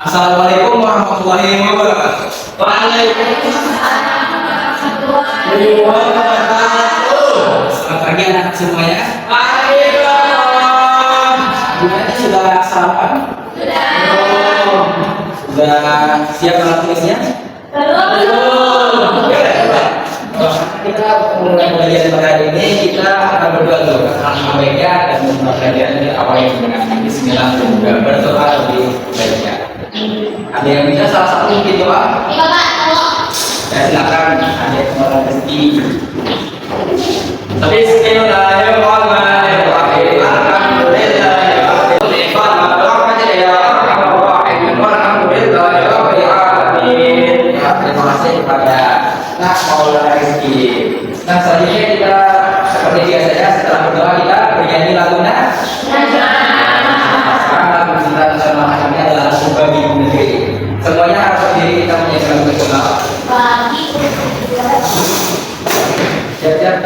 Assalamualaikum warahmatullahi wabarakatuh. Waalaikumsalam warahmatullahi wabarakatuh. Selamat pagi anak semuanya. Pagi dong. Semuanya sudah sarapan? Sudah. Sudah siap alat tulisnya? Belum. Kita mulai belajar pada hari ini, kita akan berdoa dulu. Alhamdulillah dan pelajaran ini awalnya dengan Bismillah dan juga berdoa lebih baiknya. Ada yang bisa salah satu mungkin doa? Iya Pak, tolong. Ya silakan, ada yang mau rezeki. Bismillahirrahmanirrahim. Terima kasih kepada Maulana Rizki. Nah selanjutnya kita seperti biasanya setelah berdoa kita bernyanyi lagunya. Sekarang lagu cinta nasional kami adalah lagu Babi Negeri. Semuanya harus berdiri kita menyanyi lagu nasional. Siap.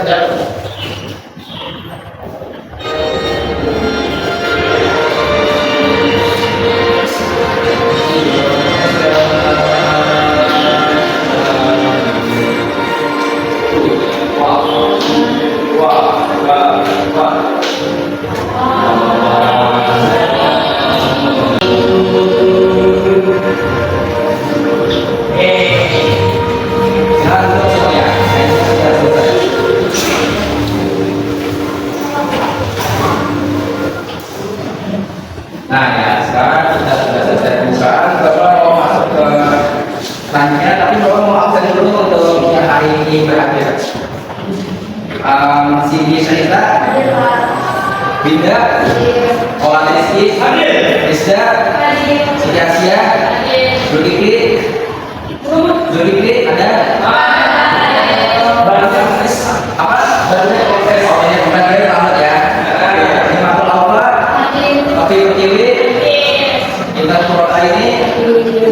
Nah ya, sekarang kita sudah selesai pembukaan. Bapak mau masuk ke tanya, tapi Bapak mau absen dulu untuk yang hari ini berakhir. Sini Syanita, Binda, Olah Rizki, Rizda, Siti Asia, Zulkifli, ada? Barunya apa? Barunya bukan dari selamat ya. Ini makhluk Allah, tapi pertiwi, kita turut ini,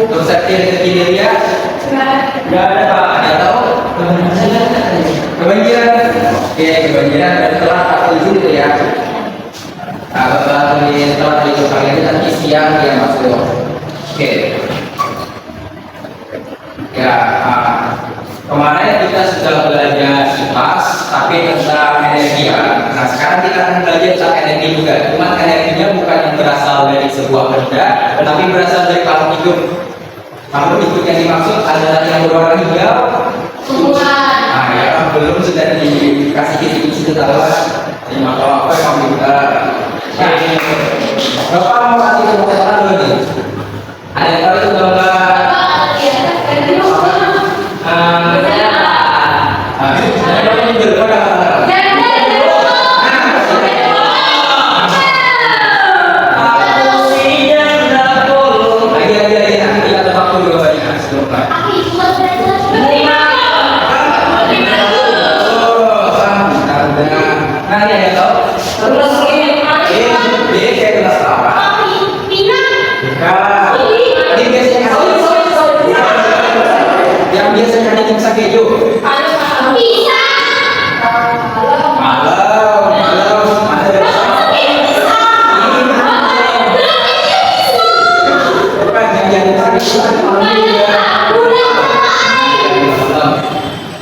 untuk safety dia, nggak ada Pak, ada tahu? Kebanjiran, oke kebanjiran dan telah tak itu ya. Nah, bapak ini telah itu kali ini nanti siang dia masuk. Oke. Ya, kemarin kita sudah belajar IPAS, tapi tentang energi ya. Nah, sekarang kita akan belajar tentang energi juga. Cuma energinya bukan yang berasal dari sebuah benda, tetapi berasal dari makhluk hidup. Makhluk hidup yang dimaksud adalah yang berwarna hijau. Nah, ya belum sudah dikasih kisi-kisi tahu ini makhluk apa yang kita. Nah, Bapak mau kasih kemukataan dulu nih. Ada yang tahu itu gambar? Yang biasanya hanya dimsak keju.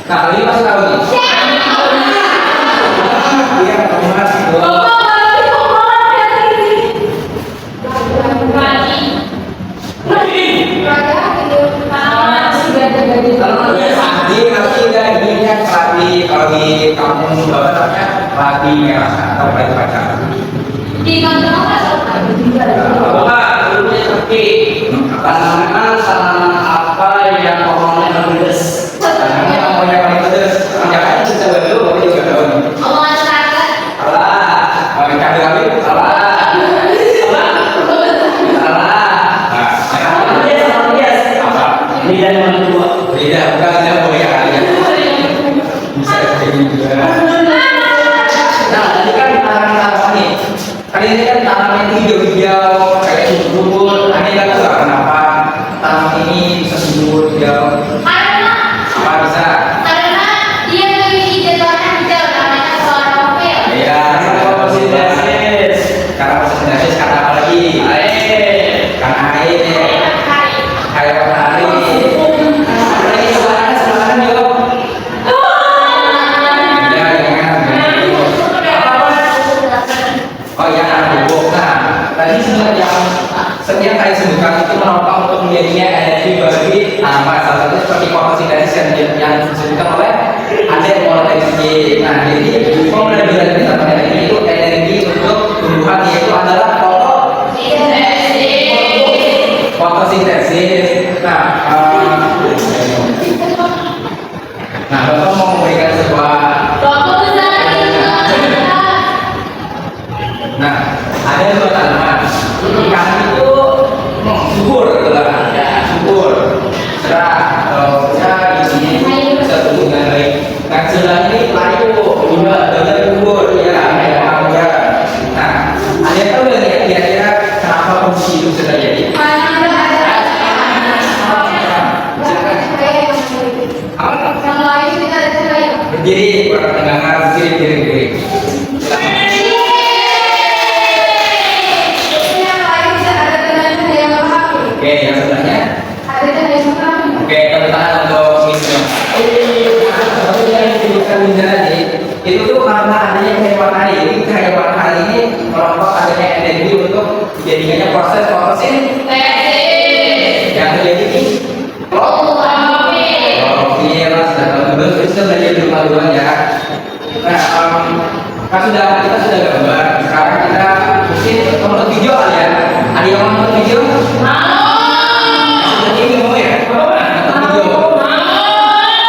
Nah, ini masih tahu nih. Iya, kalau di kampung Bapak namanya lagi merah atau baik pacar. Di kantor apa? Bapak dulunya seperti tanaman apa yang pohonnya pedes? Tanaman yang pohonnya paling pedes. Jangan bisa dulu, Bapak juga tahu. Omongan seragam. Salah. Cabai rawit salah. Lidah yang kedua. Lidah bukan lidah boya kali ya. Bisa jadi juga. Nah, tadi kan tanaman nih. Kali ini kan tanaman itu hijau-hijau kayak subur. Ini kan tahu kenapa tanaman ini bisa subur hijau? Apa bisa? Karena dia memiliki warna hijau namanya kloropil. Iya, fotosintesis. seperti yang tadi sebutkan itu menopang untuk menjadinya energi bagi tanaman. Salah satunya seperti fotosintesis yang disebutkan oleh ada energi. Nah, jadi pembelajaran kita pada ini itu energi untuk tumbuhan yaitu adalah fotosintesis. Nah, Bapak mau memberikan sebuah. Nah, ada dua tanaman. Yang itu subur, subur, cerah. Kalau cerah di sini bisa tumbuh dengan baik. Nah, sebelah ini layu, juga subur, ya, ya. Nah, ada yang tahu nggak nih kira-kira kenapa kondisi itu bisa terjadi? Berdiri, pertengahan, kiri. Oke, yang sebelahnya. Oke, tepuk tangan untuk Miss. Yang disebutkan Miss tadi, itu tuh karena adanya cahaya matahari. Jadi cahaya matahari ini merombak adanya energi untuk jadinya proses fotosintesis. Yang terjadi di kita belajar di rumah duluan ya. Nah, kita sudah gambar. Sekarang kita mungkin menonton video kali ya. Ada yang mau nonton video? Sudah ini mau ya? Nonton video.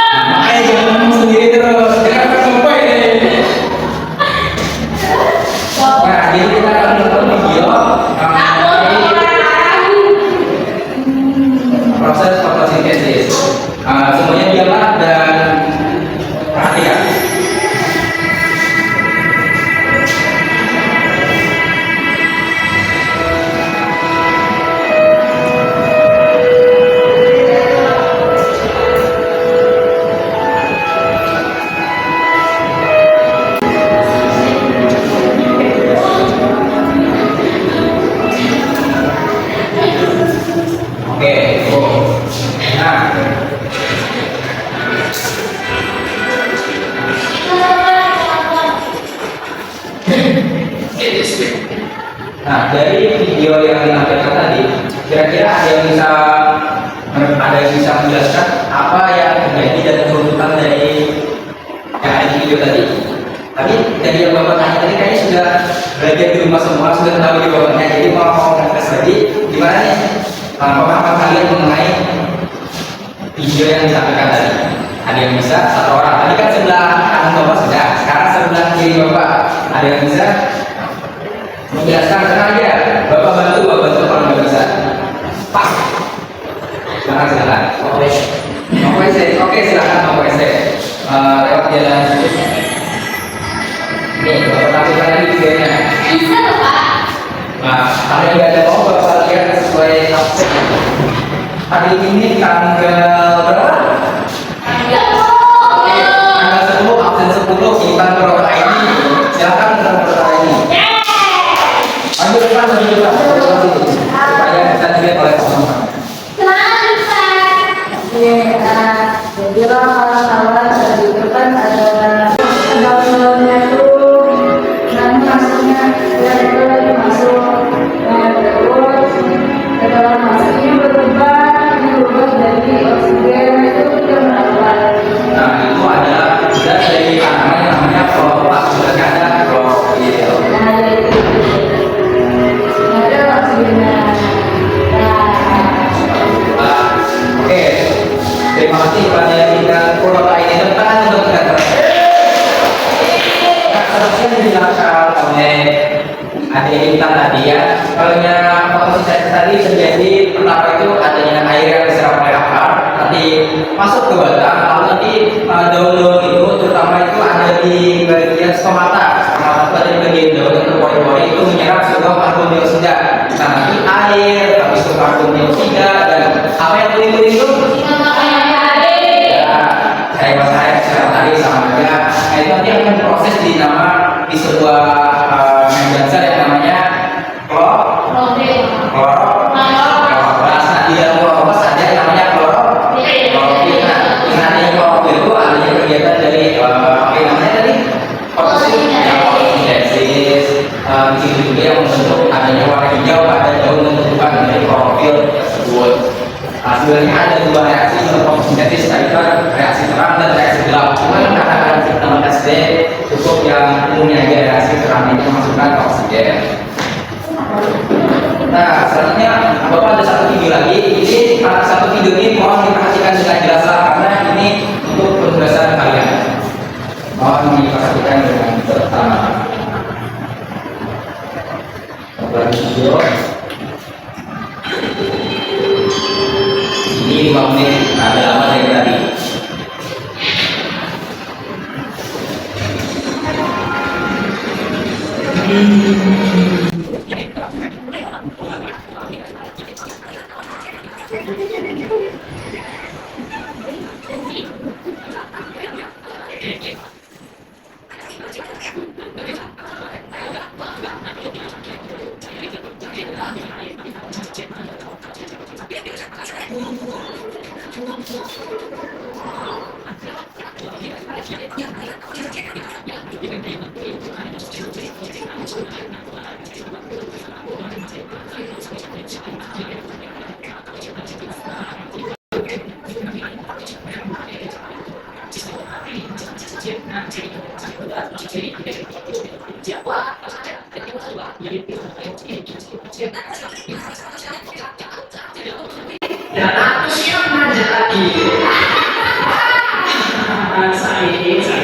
Makanya jangan ngomong sendiri terus. Jangan bersumpah ini. Nah, jadi kita akan nonton video. Proses fotosintesis. Semuanya diamlah dan perhatikan. Oke, nah. Nah, dari video yang ditampilkan tadi, kira-kira ada yang bisa menjelaskan apa yang terjadi dan kerunutan dari yang ada di video tadi? Tadi dari yang Bapak tanya tadi kayaknya sudah belajar di rumah semua, sudah tahu di bawahnya. Jadi mau ngetes lagi, gimana nih pemahaman kalian mengenai video yang disampaikan tadi? Ada yang bisa? Satu orang. Tadi kan sebelah kanan Bapak sudah, sekarang sebelah kiri Bapak. Ada yang bisa menjelaskan? Tenang aja, Bapak bantu kalau nggak bisa. Pak, silakan. Oke, silakan Pak WC. Lewat jalan khusus. Nih, Bapak tampilkan lagi videonya. Bisa tuh, Pak. Nah, kalau tidak ada mau Bapak lihat sesuai absen. Hari ini tanggal berapa? Tanggal 10, absen 10, kita berapa ini? Silakan berapa ini? Lanjut depan. Supaya bisa dilihat oleh teman-teman. Jadi kawan-kawan di depan ada daunnya itu nanti masuknya itu lagi masuk terus setelah masuknya berubah jadi oksigen itu kita menambah. Nah, itu adalah zat dari tanaman yang namanya kloroplast. Sudah ada klorofil. Nah itu ada oksigennya. Oke, terima kasih pada kita Purwaka ini tentang untuk kita terus. Nah, seperti yang dijelaskan oleh adik kita tadi ya, kalau yang fotosintesis tadi terjadi pertama itu adanya air yang diserap oleh akar, nanti masuk ke batang, lalu nanti daun-daun itu terutama itu ada di bagian stomata itu ada di bagian daun yang berpori-pori itu menyerap sebuah karbon dioksida. Nah, nanti air, habis itu karbon dioksida dan apa yang kuning-kuning itu? Cahaya matahari secara tadi sama aja. Nah, itu nanti akan proses di sebuah membrana zat yang namanya kloroplast. Nah, di dalam kloroplast ada yang namanya klorofil. Nah, dengan adanya klorofil itu adanya kegiatan dari apa yang namanya tadi? Fotosintesis. Di situ juga yang membentuk adanya warna hijau pada daun dan tumbuhan. sebenarnya ada dua reaksi untuk fotosintesis, yaitu reaksi terang dan reaksi gelap. Cuma karena reaksi pertama SD cukup yang umumnya aja reaksi terang ini memasukkan oksigen. Nah, selanjutnya Bapak ada satu video lagi. Ini satu video ini mohon diperhatikan dengan jelas karena ini untuk penugasan kalian. Mohon diperhatikan dengan pertama. Video. Ini 5 menit, ada lama dari tadi. Dan aku siap menjadi bangsa Indonesia.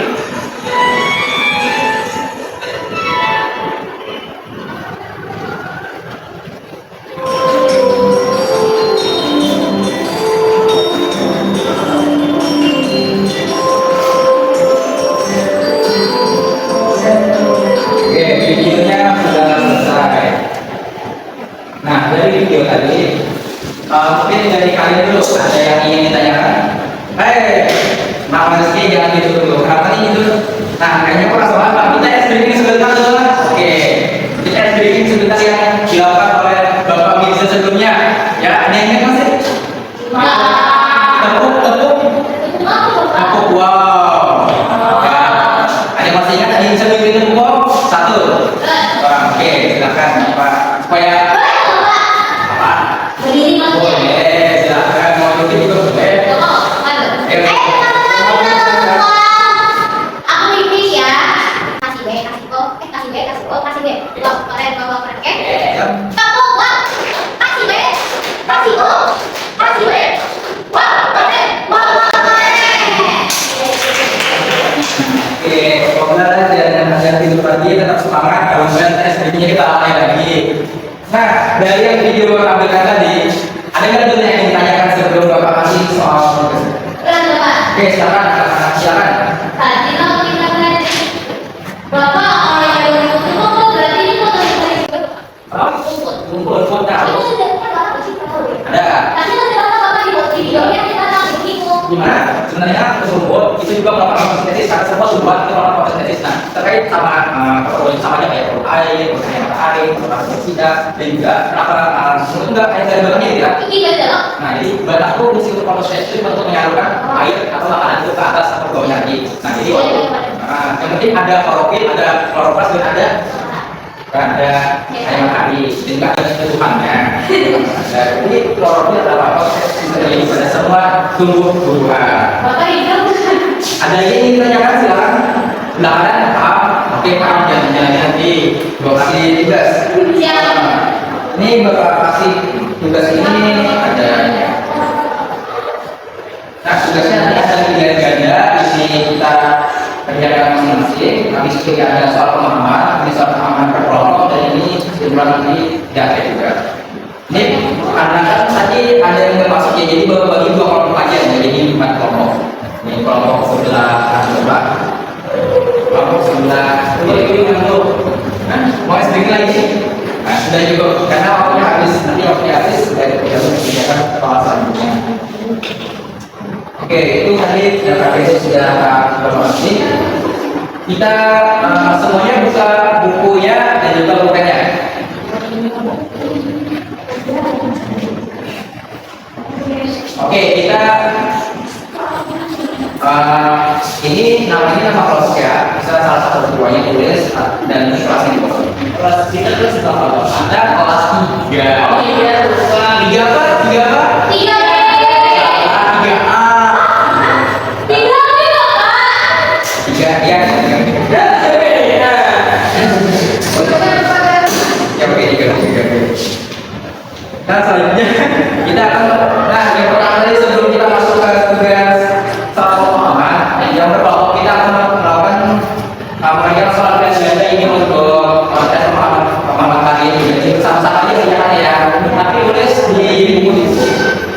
Oke, videonya sudah selesai. Nah, dari video tadi, mungkin dari kalian dulu ada yang ingin ditanyakan? Maaf Rizky, jangan gitu dulu. Kenapa nih gitu? Nah, kayaknya kok langsung apa? Kita es briefing sebentar dulu. Oke, kita es briefing sebentar yang dilakukan oleh Bapak Mirza sebelumnya. Ya, ada yang ingat masih? Tepuk. Tepuk, wow. Ya, ada yang masih ingat tadi bisa bikin tepuk? Satu. Oke, silakan Bapak. Supaya apa? Boleh, silakan. Mau ikut juga boleh. Oke, pokoknya dan tidur pagi tetap semangat. Kalau enggak, tes berikutnya kita mulai lagi. Nah, dari yang video Bapak ambilkan tadi, ada nggak dulu yang ditanyakan sebelum Bapak kasih soal tugas? Oke, silakan. Kumpul tahu. Ada. Gimana? Sebenarnya kesumput itu juga melakukan fotosintesis karena semua tumbuhan itu melakukan fotosintesis. Nah, terkait sama sama aja kayak air, matahari, dioksida, dan juga kenapa semua enggak kayak dari belakangnya gitu kan? Nah, jadi badan aku fungsi untuk fotosintesis itu untuk menyalurkan air atau makanan itu ke atas atau ke bawahnya lagi. Nah, jadi yang penting ada klorofil, ada kloroplas, dan ada air matahari, dan juga ada sentuhannya. Jadi klorofil adalah proses terjadi pada semua tumbuh-tumbuhan. Ada yang ingin ditanyakan silakan. Belakangan paham? Oke paham, jangan nanti Bapak kasih tugas. Ini Bapak kasih tugas ini ada. Nah tugasnya nanti ada 3 ganda. Di sini kita kerjakan masing-masing. Habis itu ada soal pemahaman, ini soal pemahaman per kelompok, dan ini kesimpulan nanti data juga. Ini karena kan tadi ada yang masuk ya, jadi baru bagi 2 kelompok aja, jadi 4 kelompok. Ini kelompok sebelah coba, kelompok sebelah ini mau sedikit lagi. Nah sudah juga karena waktunya habis, nanti waktunya habis sudah kita mengerjakan soal selanjutnya. Oke, itu tadi database sudah informasi. Kita semuanya buka bukunya dan juga pulpennya. Oke, kita ini namanya nama kelas ya. Bisa salah satu keduanya tulis dan ini kelasnya di bawah. Kelas kita kelas berapa? Ada kelas 3. Oh iya, 3 apa? 3 apa? 3. Nah selanjutnya kita akan yang pertama tadi sebelum kita masuk ke tugas soal pemahaman, yang pertama kita akan melakukan mengerjakan soal ganda ini untuk tes pemahaman kali ini. Jadi sama-sama aja kerjakan ya, tapi tulis di buku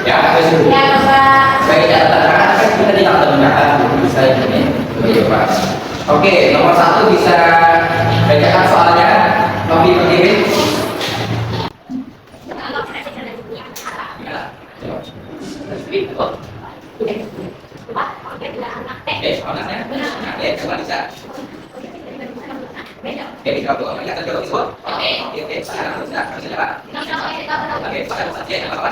ya, tulis dulu. Ya, Bapak. Sebagai catatan karena kan kita tidak menggunakan bisa ini begitu Pak. Oke, nomor 1 bisa bacakan soalnya, Novi Pertiwi. Soalnya, coba bisa. Oke, kita buat kelihatan jauh semua. Oke, sekarang bisa coba. Oke, pada saat dia apa?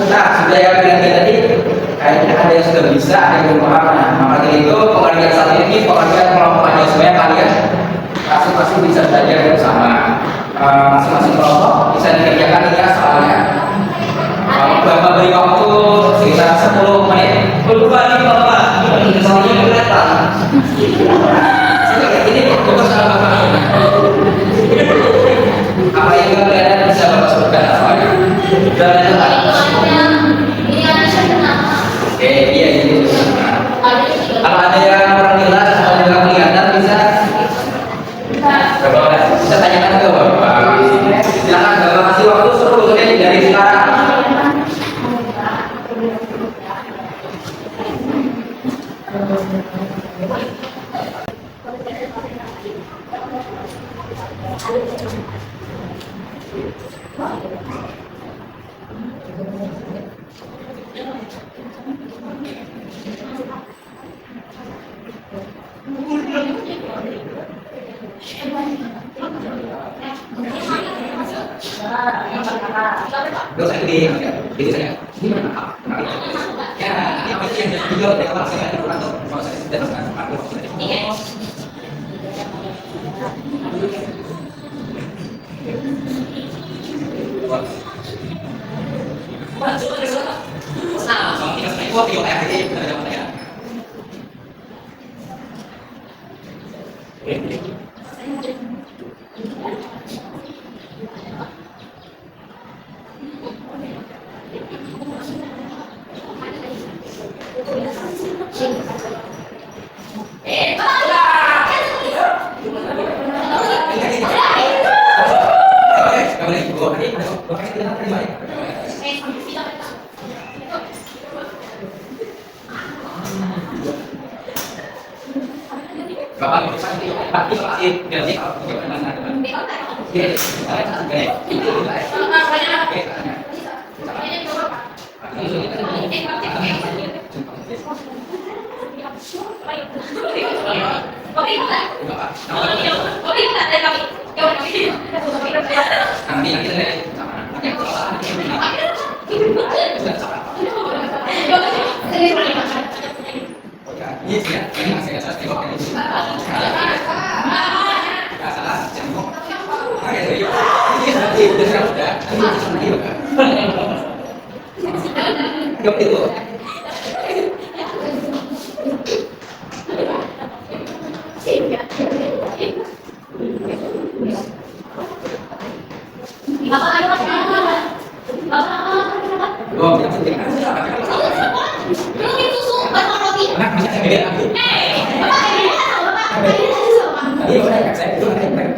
Nah, sudah yang tadi kayaknya ada yang sudah bisa, ada yang belum paham. Nah, maka dari itu pengerjaan saat ini pengerjaan kelompok aja semuanya kalian masing-masing bisa belajar bersama. Masing-masing kelompok bisa dikerjakan ya soalnya. Bapak beri waktu sekitar 10 menit. Berbalik Bapak, soalnya kelihatan. Ini coba salah Bapak. Apa yang kalian bisa Bapak sebutkan soalnya? Dan Ini ada sederhana. oke, iya ini. Kalau ada yang kurang jelas atau tidak kelihatan bisa bisa tanyakan ke Bapak. Silakan Bapak kasih waktu 10 menit dari sekarang. Dosa gede, gitu saja. Gimana? Ya, ini apa sih yang jadi video dari awal saya kurang tahu. Kalau saya sudah aku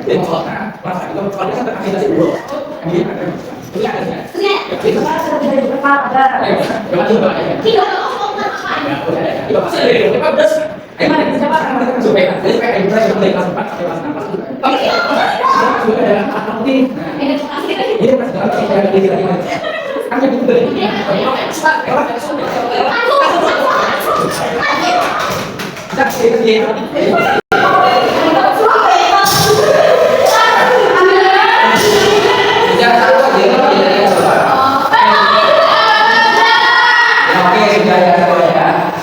Jadi mau nah, masa itu kalau kita kasih nasi dulu. Ini ada. Ini ada. Terus ya. Dari depan ada. Ayo, coba coba ya. Video om apa? Itu pasti ada yang pedas. Ayo, siapa yang supaya supaya kita bisa mulai kelas 4 sampai kelas 6. Oke. Sudah ada apa nih? Ini masih dalam kita di sini. Kan itu dari.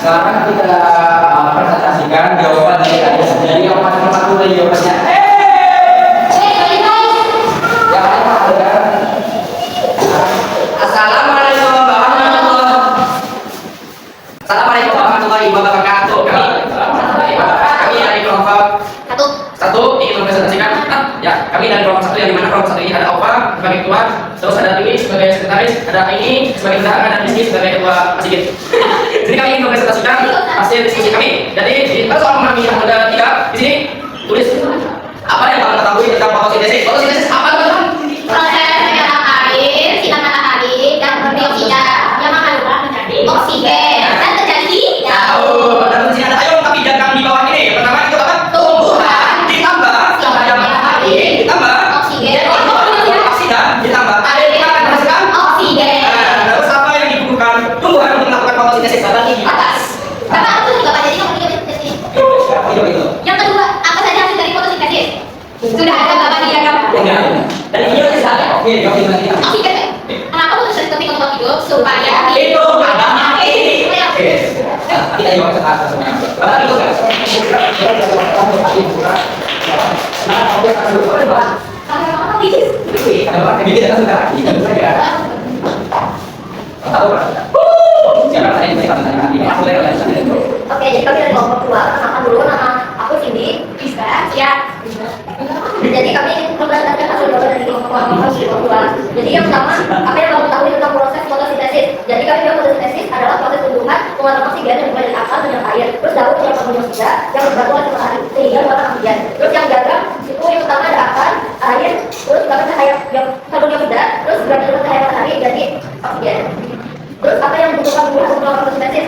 Sekarang kita presentasikan jawaban dari tadi. Jadi yang paling pertama dulu jawabannya. Yang pertama adalah Assalamualaikum warahmatullahi wabarakatuh. Kami dari kelompok satu ingin mempresentasikan. Ya, kami dari kelompok satu yang dimana kelompok satu ini ada Opa sebagai ketua, terus ada Dewi sebagai sekretaris, ada ini sebagai bendahara dan Rizky sebagai ketua Asigit. Jadi kami ingin mempresentasikan hasil diskusi kami. Jadi kita soal memahami yang ada 3 di sini tulis apa yang kalian ketahui tentang fotosintesis. Fotosintesis apa teman-teman? Proses penyerapan air, sinar matahari dan dioksida yang mengandung oksigen dan terjadi Tahu. Dan di sini ada ayo tapi diagram di bawah ini. Yang pertama itu apa? Tumbuhan ditambah cahaya matahari ditambah oksigen. oksida ditambah air kita akan menghasilkan Oksigen. terus apa yang dibutuhkan tumbuhan untuk melakukan fotosintesis di atas. Bapak aku juga Pak, jadi kamu juga di sini. Itu. Yang kedua, apa saja hasil dari fotosintesis? Sudah ada Bapak di diagram. Dan ini ada. Oke, nanti. Oksigen. Kenapa fotosintesis penting untuk hidup? Supaya Itu ada mati. Oke. Kita jawab ke atas semua. Bapak itu kan. Oke, jadi kami dari kelompok 2, perkenalkan dulu nama aku Cindy, Rizka, ya. Jadi kami ingin mempresentasikan hasil jawaban dari kelompok 2. Jadi yang pertama, apa yang kamu ketahui tentang proses fotosintesis? Jadi kami bilang fotosintesis adalah proses tumbuhan mengeluarkan oksigen yang dimulai dari akar dan air. Terus daun yang mengandung oksida yang bergantung oleh matahari sehingga mengeluarkan oksigen. Terus yang diagram itu yang pertama ada akar, air, terus juga cahaya yang karbon dioksida, terus bergantung dengan cahaya matahari jadi oksigen. Terus apa yang dibutuhkan tumbuhan untuk melakukan fotosintesis?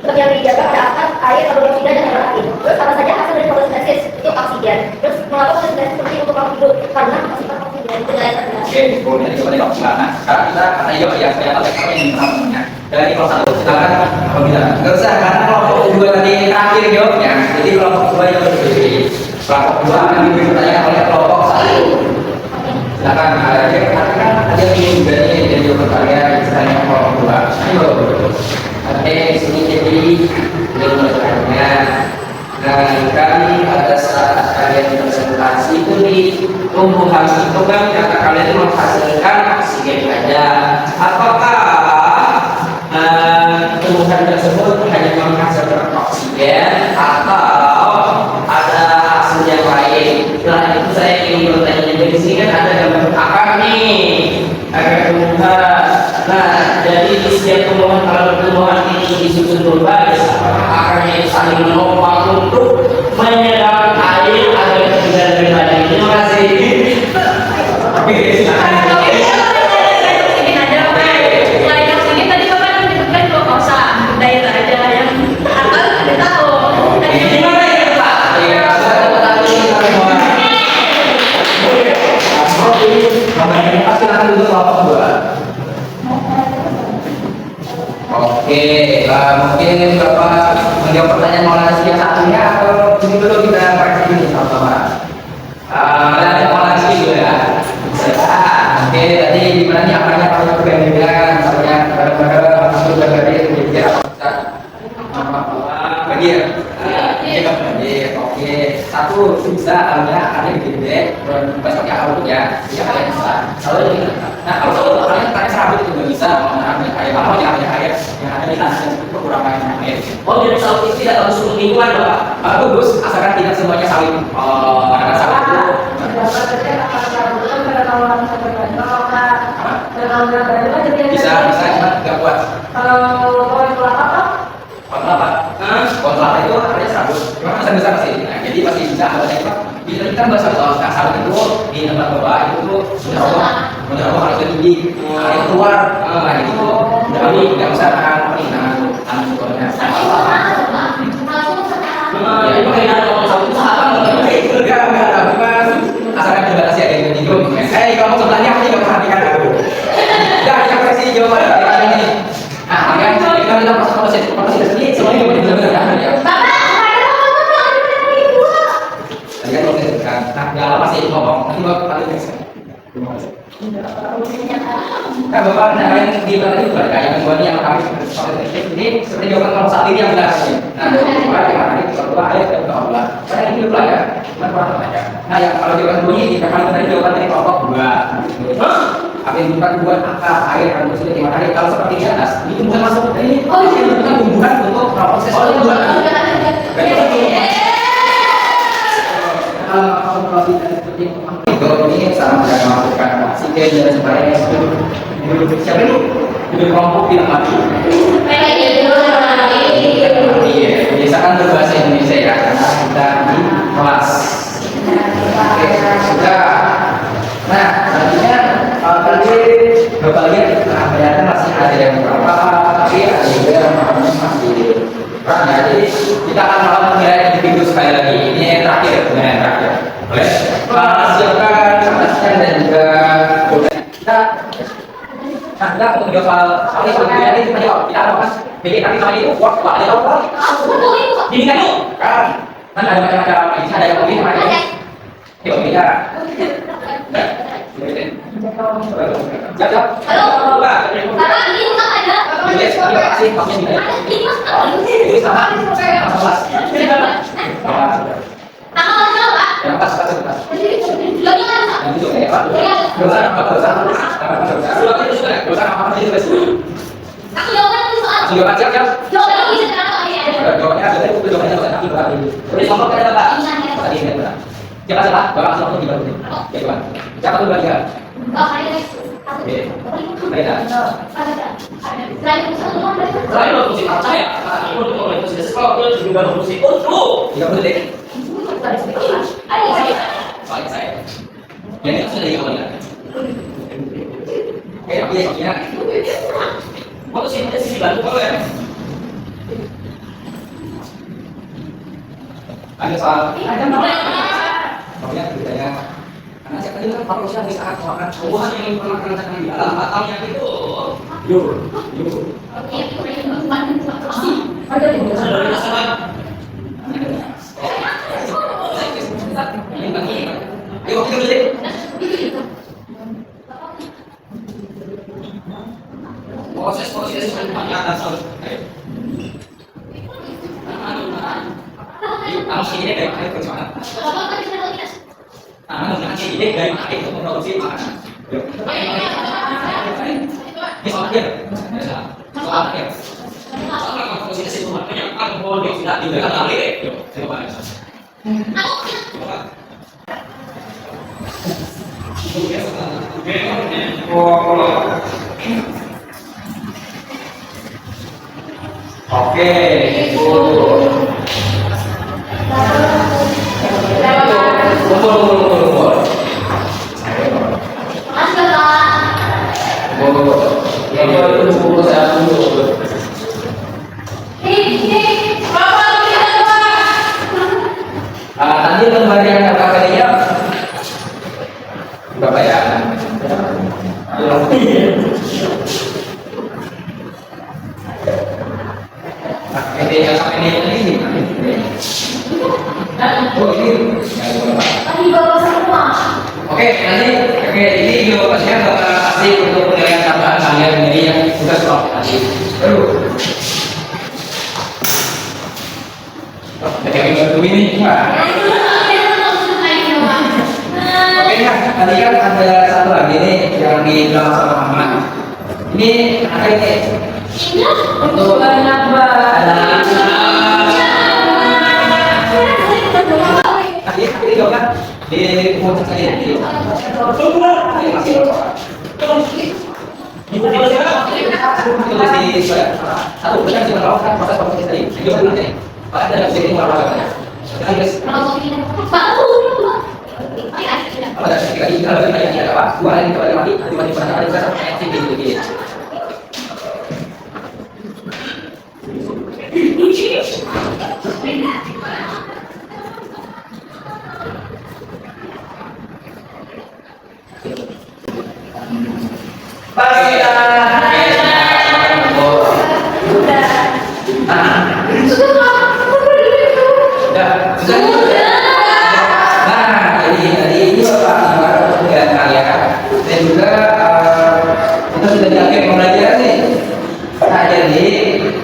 Seperti yang dijaga ada akar, air, karbon dioksida dan cahaya matahari. Terus apa saja hasil dari fotosintesis? Itu oksigen. Terus mengapa fotosintesis penting untuk makhluk hidup? Karena sifat oksigen itu tidak terkenal. Oke, kemudian coba tengok gimana. Sekarang kita akan ayo ya saya tahu yang namanya dari kelompok 1 silakan apabila nggak usah karena kelompok 2 tadi terakhir jawabnya. Jadi kelompok 2 yang berdiri. Kelompok 2 akan diberi pertanyaan oleh kelompok 1. Silakan ada yang ingin juga nih jadi jawaban kalian misalnya kelompok 2. Ayo. Oke, sini jadi belum bertanya. Nah, kami pada saat kalian presentasi itu di tumbuhan itu kan kata kalian itu menghasilkan oksigen aja. Apakah tumbuhan tersebut hanya menghasilkan oksigen atau ada hasil yang lain? Nah, itu saya ingin bertanya juga di sini kan ada gambar akar nih, akar tumbuhan. Nah, jadi di setiap tumbuhan kalau tumbuhan ini disusun berbaris, apakah akarnya itu saling menopang untuk menyerap air agar tidak lebih banyak? Terima kasih. Oke, silakan. Gimana ya Pak? Ya, saya tadi semua. Pasti akan dulu kelompok 2. Oke, mungkin Bapak menjawab pertanyaan Maulana yang satunya atau ini dulu kita praktek ini sama-sama. Ada Maulana dulu ya. Oke, tadi gimana nih apanya kalau perbandingan misalnya kadang-kadang masuk ke dari dia apa bagi ya? Oke, satu bisa ada di gede dan pas pakai arut ya, ya kalian bisa. Kalau ini, nah kalau kalian pakai serabut juga bisa, mengambil air apa yang ada di tanah itu kekurangan air. Oh, jadi sawit itu tidak langsung lingkungan, Pak. Bagus, asalkan tidak semuanya sawit. Oh, karena sawit itu. Bisa cuma nggak kuat. Kontrak itu artinya serabut. Memang besar besar sih. Nah, jadi pasti bisa ada yang kita bahasa soal kasar itu di tempat bapak itu tuh sudah Allah harus tinggi, yang keluar, itu jadi nggak usah tahan sekolahnya. Ya itu kayak ada satu sahabat enggak mas, asalkan terbatasi ada yang tidur. Kamu sebelahnya pasti nggak perhatikan aku. Ya yang kasih jawaban ini. Nah, kita bilang proses ini semuanya benar-benar ya. Tadi kan proses kan, nah nggak lama sih ngomong, nanti bapak paling bisa. Nah, bapak yang di mana itu kayak yang kami ini seperti jawaban nomor satu ini yang benar. Nah, bapak yang mana itu kalau ayat dan Allah, saya ini dulu ya, cuma kurang aja. Nah, yang kalau jawaban bunyi di kami tadi jawaban dari kelompok dua. Apa yang bukan tumbuhan akar air dan bersih di matahari kalau seperti di atas itu bukan masuk ini. Oh, ini bukan tumbuhan untuk proses tumbuhan. Kalau tidak seperti itu, ini sama dengan melakukan oksigen dan sebagainya. Siapa itu? Di kelompok tidak mati. Iya, biasakan berbahasa Indonesia ya, karena kita di kelas. Oke, sudah. Nah, selanjutnya tadi bapak lihat ternyata masih ada yang berapa, tapi ada juga yang masih kurang ya. Jadi kita akan melakukan penilaian individu sekali lagi. Ini yang terakhir, yang terakhir. Boleh? Siapkan kertasnya dan juga kita. Nah, kita untuk menjawab soal ini sebenarnya ini cuma jawab. Kita akan bahas tapi sama itu kuat ada apa? Ini kan yuk. Kan ada macam-macam ini ada yang lebih macam ini. Yuk bicara. Jawab. Halo. Bapak ini bukan ada. Terima kasih. Ini sama. Yang pas. Yang itu ya Pak. Dosa apa? Aku jawaban itu soal. Jawaban siap. Jawaban bisa kenapa ya? Jawabannya ada itu jawabannya dosa nanti Bapak ini. Boleh ngomong ke Bapak. Tadi ini Bapak. Siapa? Bapak langsung di bawah. Ya Pak. Siapa tuh Bapak? Oh, ada. Oke. Baik. Selain itu semua Selain produksi percaya, untuk produksi sekolah juga produksi untuk 30 detik. ada. Baik saya. Yang itu sudah diawalnya. Oke, ya. mau sini bantu kalau ya. Ada soal. Pokoknya ceritanya karena saya tadi kan manusia di saat makan buah yang pernah merasakan di dalam batangnya itu. Yur. Ada di bawah. Dari sana. Ayo kita beli. Proses atas. Harus ini dari air ke mana? Nanti ini dari air untuk memproduksi makanan. Ini soalnya. Soalnya. Soalnya proses itu makanya akan boleh tidak diberikan alih. Yuk, coba. Oke, kumpul. Ya, kumpul saya dulu. Tadi pemberian kata-katanya Bapak ya. Ini. Oh ini. Oke, ini jawabannya Bapak kasih untuk penilaian tambahan kalian ini yang sudah stop tadi. Yang baru ini Oke ya, tadi kan ada satu lagi nih yang dibilang sama Muhammad. Ini ada ini untuk Banyak banget. Tadi juga di komunitas saya ini. Satu benar sih melakukan proses komunikasi tadi. Coba dulu nih. Pak ada sedikit melakukan. Kita Apa dah sekali lagi kalau kita ada apa? Dua lagi kalau mati, mati pada ada satu pensi gitu.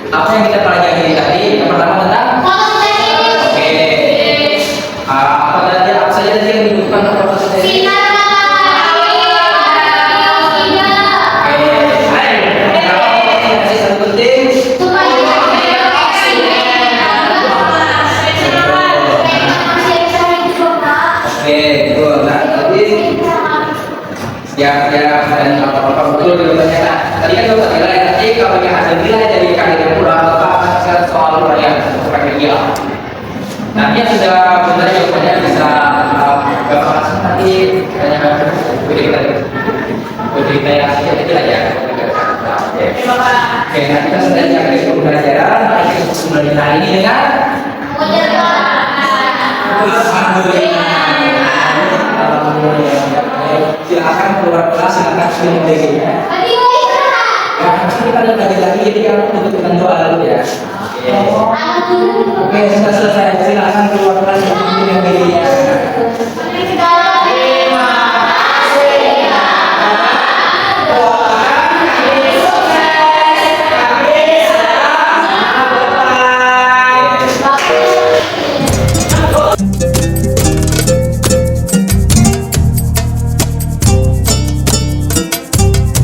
Apa yang kita pelajari tadi? Yang pertama tentang oke. Apa tadi? Apa saja tadi yang dibutuhkan untuk proses ini? Ya, dan apa betul jawabannya. Tadi kan kita bilang nanti kalau yang ada nilai dari kalian yang kurang apa soal yang pakai gila. Nanti yang sudah benar jawabannya bisa bapak langsung nanti hanya bercerita yang sedikit aja ya. Oke, nah kita sudah jadi pembelajaran. Kita mulai hari ini dengan silakan keluar kelas, silakan minum lagi ya. Ya, kita ada lagi, jadi kamu butuhkan doa dulu ya. Oke, sudah selesai. Silakan keluar kelas, minum lagi ya.